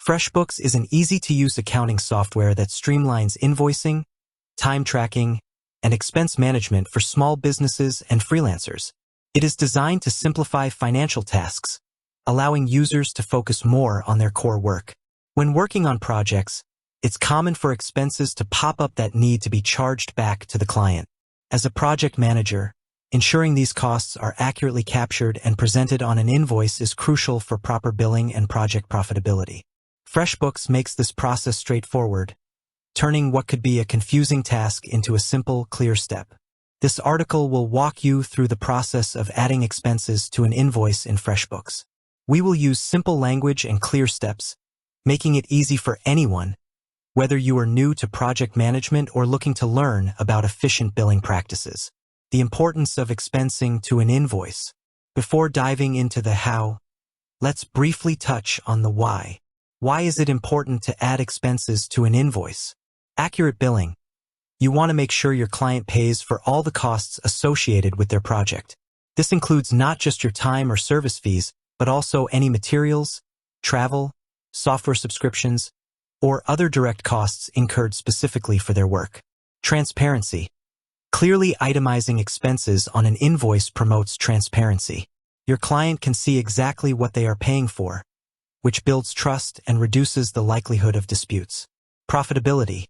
FreshBooks is an easy-to-use accounting software that streamlines invoicing, time tracking, and expense management for small businesses and freelancers. It is designed to simplify financial tasks, allowing users to focus more on their core work. When working on projects, it's common for expenses to pop up that need to be charged back to the client. As a project manager, ensuring these costs are accurately captured and presented on an invoice is crucial for proper billing and project profitability. FreshBooks makes this process straightforward, turning what could be a confusing task into a simple, clear step. This article will walk you through the process of adding expenses to an invoice in FreshBooks. We will use simple language and clear steps, making it easy for anyone, whether you are new to project management or looking to learn about efficient billing practices. The importance of expensing to an invoice. Before diving into the how, let's briefly touch on the why. Why is it important to add expenses to an invoice? Accurate billing. You want to make sure your client pays for all the costs associated with their project. This includes not just your time or service fees, but also any materials, travel, software subscriptions, or other direct costs incurred specifically for their work. Transparency. Clearly itemizing expenses on an invoice promotes transparency. Your client can see exactly what they are paying for, which builds trust and reduces the likelihood of disputes. Profitability.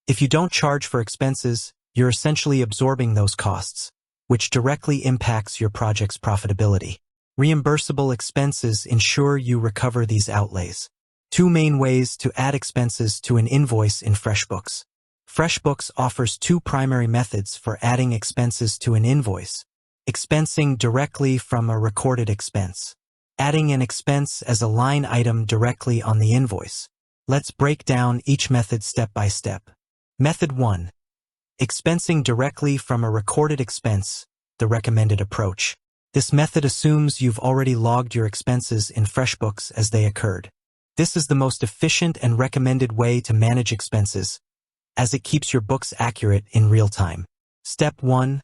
If you don't charge for expenses, you're essentially absorbing those costs, which directly impacts your project's profitability. Reimbursable expenses ensure you recover these outlays. Two main ways to add expenses to an invoice in FreshBooks. FreshBooks offers two primary methods for adding expenses to an invoice. Expensing directly from a recorded expense. Adding an expense as a line item directly on the invoice. Let's break down each method step by step. Method 1. Expensing directly from a recorded expense, the recommended approach. This method assumes you've already logged your expenses in FreshBooks as they occurred. This is the most efficient and recommended way to manage expenses, as it keeps your books accurate in real time. Step 1.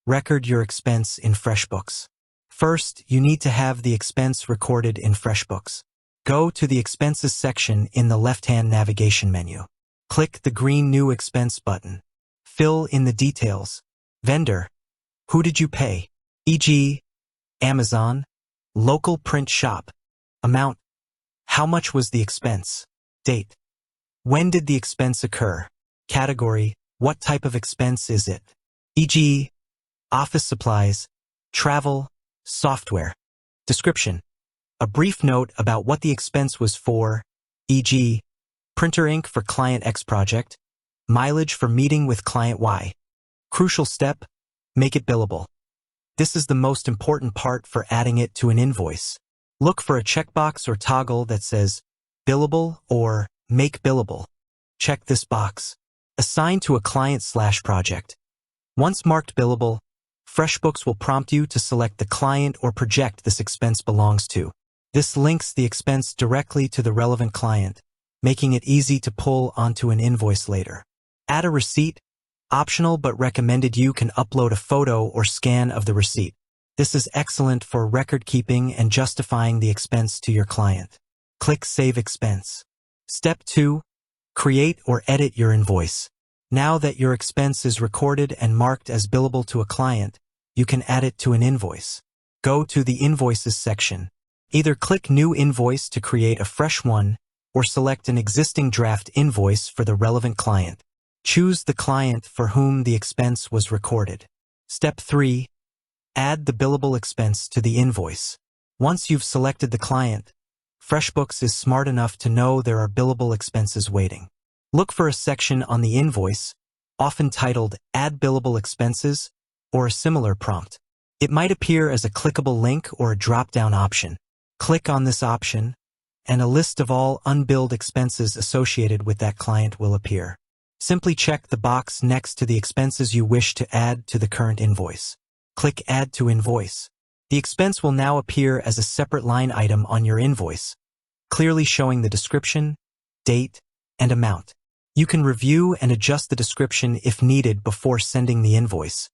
Record your expense in FreshBooks. First, you need to have the expense recorded in FreshBooks. Go to the Expenses section in the left-hand navigation menu. Click the green New Expense button. Fill in the details. Vendor. Who did you pay? E.g., Amazon. Local print shop. Amount. How much was the expense? Date. When did the expense occur? Category. What type of expense is it? E.g., office supplies, travel, software. Description. A brief note about what the expense was for, e.g., printer ink for client X project, mileage for meeting with client Y. Crucial step, make it billable. This is the most important part for adding it to an invoice. Look for a checkbox or toggle that says billable or make billable. Check this box. Assign to a client/project. Once marked billable, FreshBooks will prompt you to select the client or project this expense belongs to. This links the expense directly to the relevant client, making it easy to pull onto an invoice later. Add a receipt. Optional but recommended. You can upload a photo or scan of the receipt. This is excellent for record keeping and justifying the expense to your client. Click Save Expense. Step 2. Create or edit your invoice. Now that your expense is recorded and marked as billable to a client, you can add it to an invoice. Go to the Invoices section. Either click New Invoice to create a fresh one, or select an existing draft invoice for the relevant client. Choose the client for whom the expense was recorded. Step 3. Add the billable expense to the invoice. Once you've selected the client, FreshBooks is smart enough to know there are billable expenses waiting. Look for a section on the invoice, often titled Add Billable Expenses, or a similar prompt. It might appear as a clickable link or a drop-down option. Click on this option, and a list of all unbilled expenses associated with that client will appear. Simply check the box next to the expenses you wish to add to the current invoice. Click Add to Invoice. The expense will now appear as a separate line item on your invoice, clearly showing the description, date, and amount. You can review and adjust the description if needed before sending the invoice.